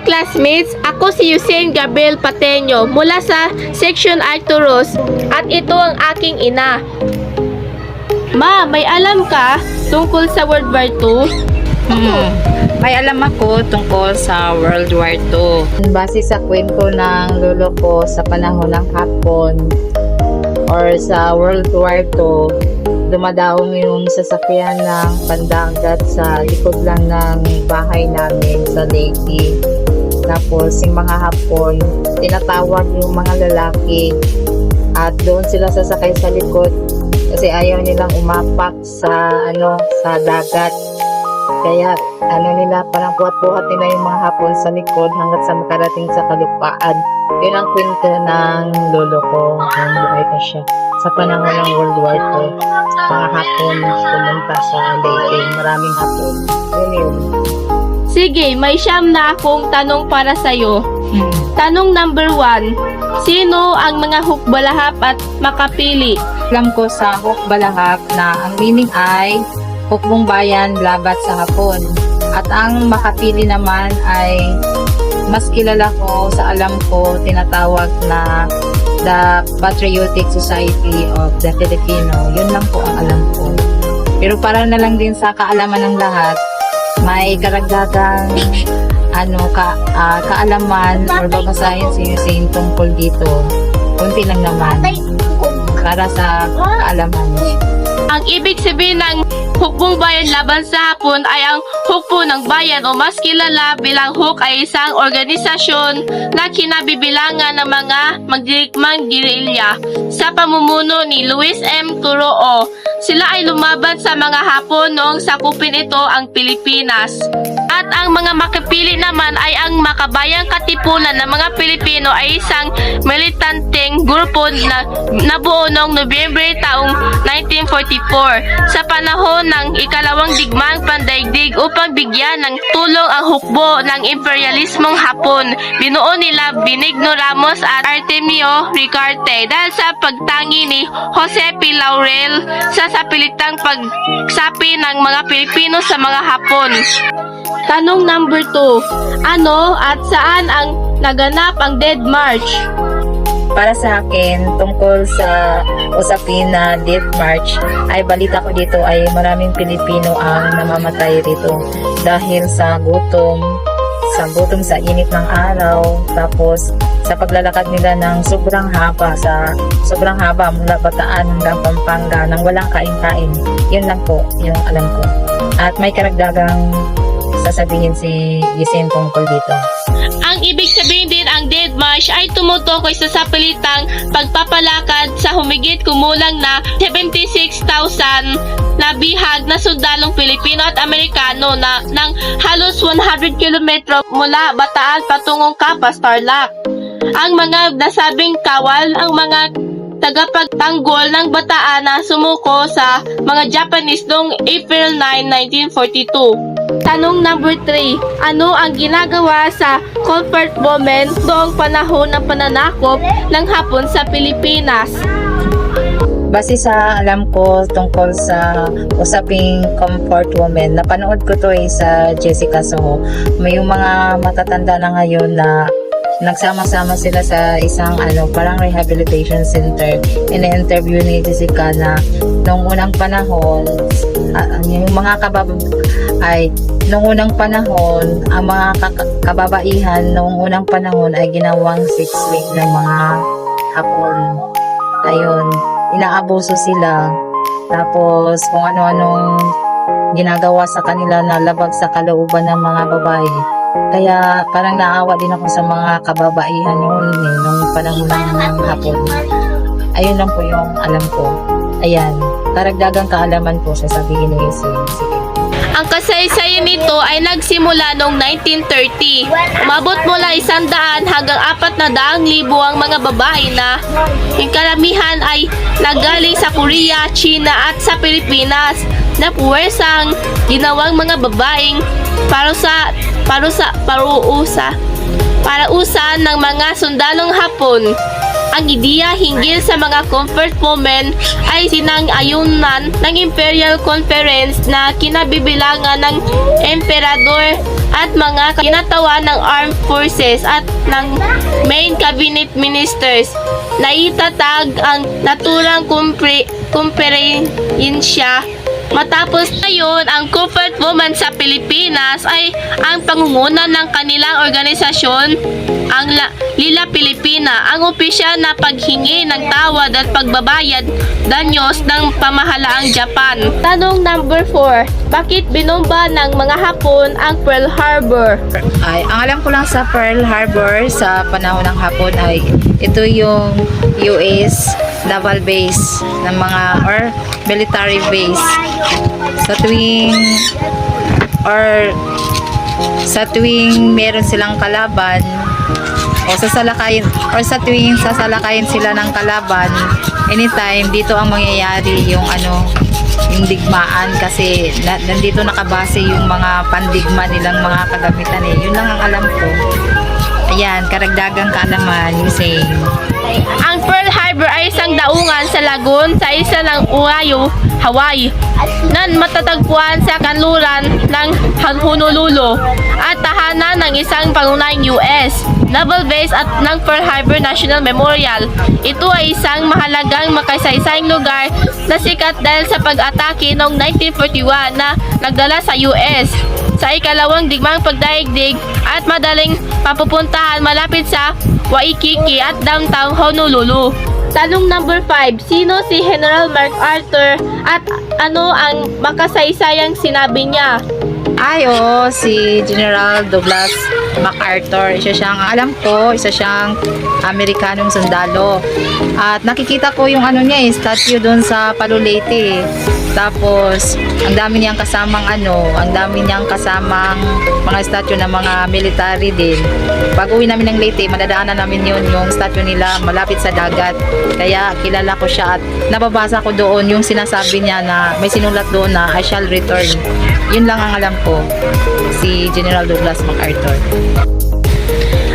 classmates, ako si Yusen Gabriel Pateño mula sa Section Arcturus at ito ang aking ina. Ma, may alam ka tungkol sa World War II? May alam ako tungkol sa World War II. Base sa kwento ng lolo ko sa panahon ng Hapon or sa World War II, dumadaong yung sasakyan ng pandagat sa likod lang ng bahay namin sa Leyte. Tapos yung mga Hapon, tinatawag yung mga lalaki at doon sila sasakay sa likod kasi ayaw nilang umapak sa dagat. Kaya nila parang buhat-buhat nila yung mga Hapon sa likod hanggat sa makarating sa kalupaan. Yun ang kwento ng lolo ko nung buhay pa siya. Sa panahon ng World War II, mga Hapon pumunta sa Leyte. Maraming Hapon. Yun. Sige, may siyam na akong tanong para sa'yo. Tanong number 1. Sino ang mga hukbalahap at makapili? Alam ko sa hukbalahap na ang meaning ay hukbong bayan labat sa Hapon. At ang makapili naman ay mas kilala ko sa alam ko tinatawag na the Patriotic Society of the Filipino. Yun lang po ang alam ko. Pero para na lang din sa kaalaman ng lahat, may karagdagang kaalaman or babasahin si Yusen tungkol dito. Kunti lang naman para sa kaalaman. Ang ibig sabihin ng hukbong bayan laban sa Hapon ay ang hukbo ng bayan o mas kilala bilang HUK ay isang organisasyon na kinabibilangan ng mga magdirigmang gerilya sa pamumuno ni Luis M. Curoo. Sila ay lumaban sa mga Hapon noong sakupin ito ang Pilipinas. At ang mga makapili naman ay ang Makabayang Katipunan ng mga Pilipino ay isang militanteng grupo na nabuo noong Nobyembre taong 1944 sa panahon ng ikalawang digmaang pandaigdig upang bigyan ng tulong ang hukbo ng imperialismong Hapon. Binuo nila Benigno Ramos at Artemio Ricarte dahil sa pagtangi ni Jose P. Laurel sa sapilitang pagsapi ng mga Pilipino sa mga Hapon. Tanong number 2. Ano at saan ang naganap ang Dead March? Para sa akin, tungkol sa usapin na Death March, ay balita ko dito ay maraming Pilipino ang namamatay rito dahil sa gutom sa init ng araw, tapos sa paglalakad nila ng sobrang haba mula Bataan hanggang Pampanga nang walang kain-kain. Yun lang po yung alam ko. At may karagdagang sasabihin si Yusen tungkol dito. Ang ibig sabihin din ang Dead March ay tumutukoy sa sapilitang pagpapalakad sa humigit kumulang na 76,000 na bihag na sundalong Pilipino at Amerikano na ng halos 100 km mula Bataan patungong Capas, Tarlac. Ang mga nasabing kawal ang mga tagapagtanggol ng Bataan na sumuko sa mga Japanese noong April 9, 1942. Tanong number 3. Ano ang ginagawa sa comfort moment noong panahon ng pananakop ng Hapon sa Pilipinas? Base sa alam ko tungkol sa usaping comfort woman, napanood ko to sa Jessica Soho. May yung mga matatanda na ngayon na nagsama-sama sila sa isang parang rehabilitation center. Ina-interview ni Jessica na noong unang panahon yung mga noong unang panahon ang mga kababaihan noong unang panahon ay ginawang sex slave ng mga Hapon. Ayun, inaabuso sila. Tapos kung ano-anong ginagawa sa kanila na labag sa kalooban ng mga babae. Kaya parang naawa din ako sa mga kababaihan noon nung panahon ng Hapon. Ayun lang po yung alam ko. Ayan, karagdagang kaalaman po sa sabihin ni Yusen. Sige. Ang kasaysayan nito ay nagsimula noong 1930. Umabot mula 100 hanggang 400,000 ang mga babae na yung karamihan ay nagaling sa Korea, China at sa Pilipinas na puwersang ginawang mga babaeng parausan ng mga sundalong Hapon. Ang ideya hinggil sa mga comfort women ay sinang-ayunan ng Imperial Conference na kinabibilangan ng Emperador at mga kinatawan ng armed forces at ng main cabinet ministers na itatag ang naturang kumperensya. Matapos ngayon, ang Comfort Women sa Pilipinas ay ang pangunguna ng kanilang organisasyon, ang Lila Pilipina, ang opisyal na paghingi ng tawad at pagbabayad danyos ng pamahalaang Japan. Tanong number 4. Bakit binomba ng mga Hapon ang Pearl Harbor? Ay, ang alam ko lang sa Pearl Harbor sa panahon ng Hapon ay ito yung US naval base ng mga or military base sa tuwing meron silang kalaban o sa tuwing sasalakayin sila ng kalaban, anytime dito ang mangyayari yung yung digmaan kasi nandito nakabase yung mga pandigma nilang mga kagamitan yun lang ang alam ko. Ayan, karagdagang kaalaman yung saying. Ang Pearl Harbor ay isang daungan sa lagoon sa isa ng Oahu, Hawaii, na matatagpuan sa kanluran ng Honolulu at tahanan ng isang pangunahing US naval base at ng Pearl Harbor National Memorial. Ito ay isang mahalagang makasaysayang lugar na sikat dahil sa pag-atake noong 1941 na nagdala sa US sa ikalawang digmaang pagdaigdig at madaling papupuntahan malapit sa Waikiki at downtown Honolulu. Tanong number 5. Sino si General MacArthur at ano ang makasaysayang sinabi niya? Ay, oo, si General Douglas MacArthur. Isa siyang, alam ko, isa siyang Amerikanong sundalo. At nakikita ko yung statue doon sa Palu Leyte. Tapos, ang dami niyang kasamang mga statue ng mga military din. Pag uwi namin ng Leyte, madadaanan namin yung statue nila malapit sa dagat. Kaya kilala ko siya at nababasa ko doon yung sinasabi niya na may sinulat doon na I shall return. Yun lang ang alam ko, si General Douglas MacArthur.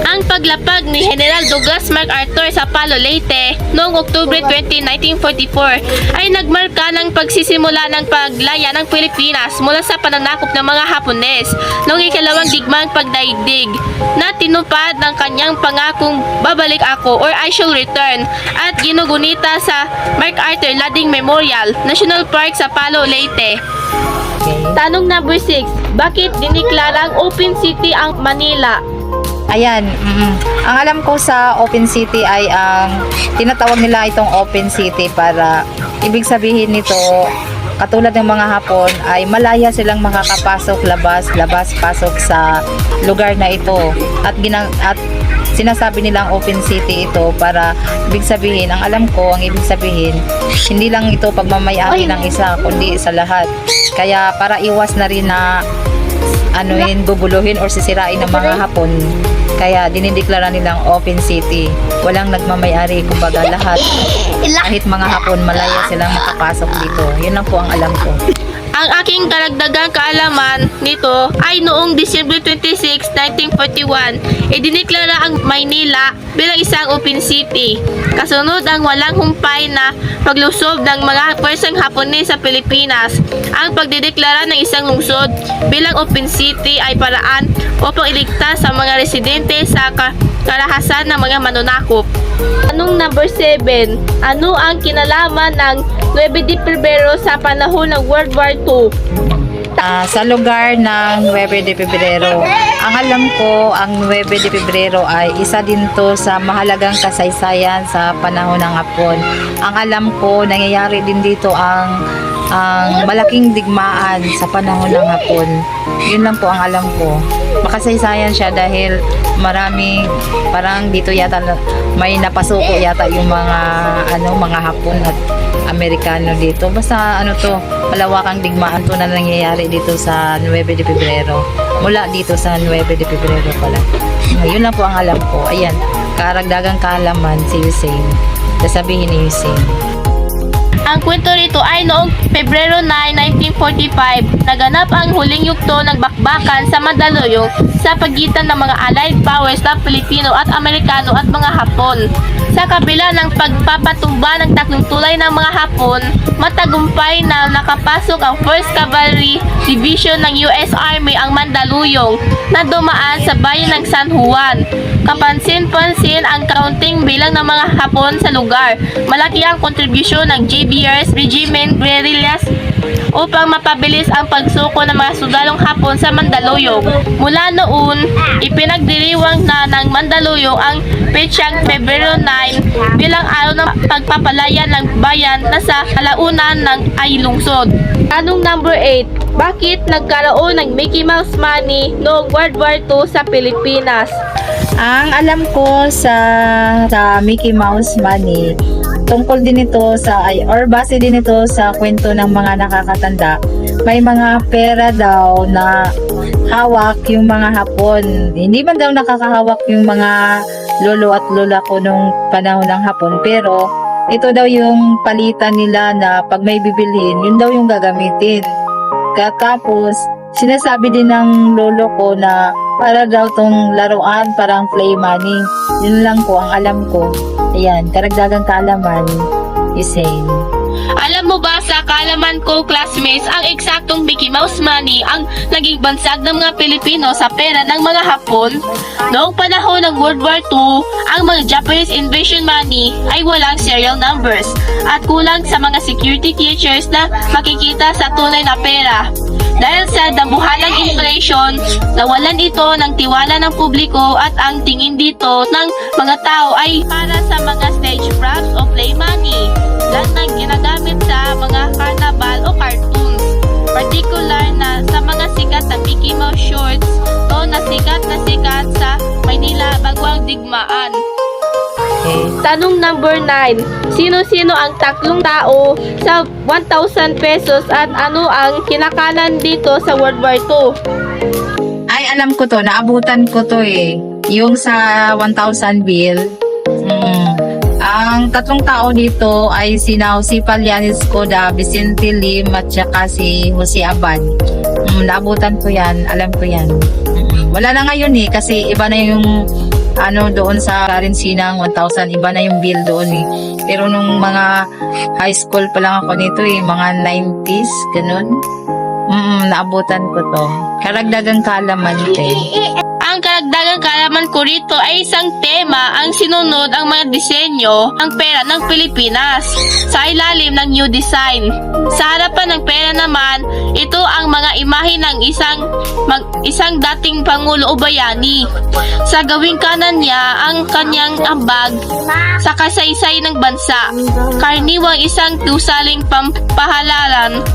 Ang paglapag ni General Douglas MacArthur sa Palu Leyte noong Oktubre 20, 1944 ay nagmarka ng pagsisimula ng paglaya ng Pilipinas mula sa pananakop ng mga Hapones noong ikalawang digmaang pagdaigdig na tinupad ng kanyang pangakong babalik ako or I shall return at ginugunita sa MacArthur Landing Memorial National Park sa Palu Leyte. Tanong number 6. Bakit diniklarang open city ang Manila? Ayan, ang alam ko sa open city ay ang tinatawag nila itong open city para ibig sabihin nito katulad ng mga Hapon ay malaya silang makakapasok labas-pasok sa lugar na ito at sinasabi nilang open city ito para ibig sabihin, ang alam ko, ang ibig sabihin hindi lang ito pagmamayari ng isa kundi sa lahat. Kaya para iwas na rin na bubuluhin or sisirain ng mga Hapon, kaya dinideklara nilang open city. Walang nagmamayari, kumbaga lahat, kahit mga Hapon, malaya silang makapasok dito. Yun lang po ang alam ko. Ang aking karagdagang kaalaman nito ay noong December 26, 1941, idineklara ang Maynila bilang isang open city. Kasunod ang walang humpay na paglusob ng mga pwersang Hapones sa Pilipinas. Ang pagdideklara ng isang lungsod bilang open city ay paraan upang iligtas sa mga residente sa karahasan ng mga manunakop. Tanong number 7. Ano ang kinalaman ng 9 de Pebrero sa panahon ng World War II? Sa lugar ng 9 de Pebrero, ang alam ko, ang 9 de Pebrero ay isa din to sa mahalagang kasaysayan sa panahon ng Hapon. Ang alam ko, nangyayari din dito ang malaking digmaan sa panahon ng Hapon. Yun lang po ang alam ko. Makasaysayan siya dahil parang dito yata may napasuko yata yung mga Hapon at Amerikano dito. Basta malawakang digmaan to na nangyayari dito sa 9 de Pebrero. Mula dito sa 9 de Pebrero pala. Yun lang po ang alam ko. Ayan, karagdagang kaalaman si Hussein. Sasabihin ni Hussein. Ang kwento rito ay noong Pebrero 9, 1945, naganap ang huling yugto ng bakbakan sa Mandaluyong sa pagitan ng mga Allied powers na Pilipino at Amerikano at mga Hapon. Sa kabila ng pagpapatumba ng tatlong tulay ng mga Hapon, matagumpay na nakapasok ang 1st Cavalry Division ng US Army ang Mandaluyong na dumaan sa bayan ng San Juan. Kapansin-pansin ang kaunting bilang ng mga Hapon sa lugar. Malaki ang kontribusyon ng JBR's Regiment Guerrillas upang mapabilis ang pagsuko ng mga sundalong Hapon sa Mandaluyong. Mula noon, ipinagdiriwang na ng Mandaluyong ang petsang Pebrero 9 bilang araw ng pagpapalaya ng bayan na sa kalaunan ng ay lungsod. Tanong number 8. Bakit nagkaroon ng Mickey Mouse Money noong World War II sa Pilipinas? Ang alam ko sa Mickey Mouse Money, tungkol din ito sa or base din ito sa kwento ng mga nakakatanda. May mga pera daw na hawak yung mga Hapon. Hindi man daw nakakahawak yung mga lolo at lola ko nung panahon ng Hapon, pero ito daw yung palitan nila na pag may bibilhin, yun daw yung gagamitin. Katapos, sinasabi din ng lolo ko na para daw tong laruan, parang play money. Yun lang po ang alam ko. Ayan, karagdagang kaalaman, Isain. Alam mo ba sa kaalaman ko, classmates, ang eksaktong Mickey Mouse Money ang naging bansag ng mga Pilipino sa pera ng mga Hapon? Noong panahon ng World War II, ang mga Japanese invasion money ay walang serial numbers at kulang sa mga security features na makikita sa tunay na pera. Dahil sa damuhanang inflation, nawalan ito ng tiwala ng publiko at ang tingin dito ng mga tao ay para sa mga stage props o play money lang na ginagamit sa mga carnival o cartoons. Particular na sa mga sikat na Mickey Mouse shorts o na sikat sa Maynila bago ang digmaan. Tanong number 9. Sino-sino ang tatlong tao sa 1,000 pesos at ano ang kinakanan dito sa World War II? Ay, alam ko to. Naabutan ko to eh. Yung sa 1,000 bill. Ang tatlong tao dito ay sina Jose Palianes Coda, Vicente Lim, at saka si Jose Abad. Naabutan ko yan. Alam ko yan. Wala na ngayon eh. Kasi iba na yung doon sa Karinsinang 1,000, iba na yung bill doon eh. Pero nung mga high school pa lang ako nito eh, mga 90s, ganun. Naabutan ko to. Karagdagang kaalaman eh. Ang karagdagang kaalaman ko rito ay isang tema ang sinunod ang mga disenyo ng pera ng Pilipinas sa ilalim ng new design. Sa harapan ng pera naman, ito ang mga imahe ng isang dating Pangulo o Bayani. Sa gawing kanan niya ang kanyang ambag sa kasaysay ng bansa. Karaniwang isang tusaling pampahalalan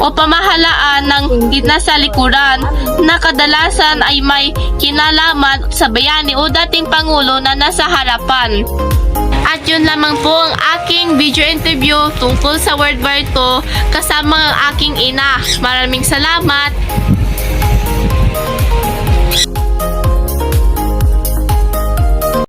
o pamahalaan ng nasa likuran na kadalasan ay may kinalaman sa bayani o dating pangulo na nasa harapan. At yun lamang po ang aking video interview tungkol sa World War II kasama ang aking ina. Maraming salamat!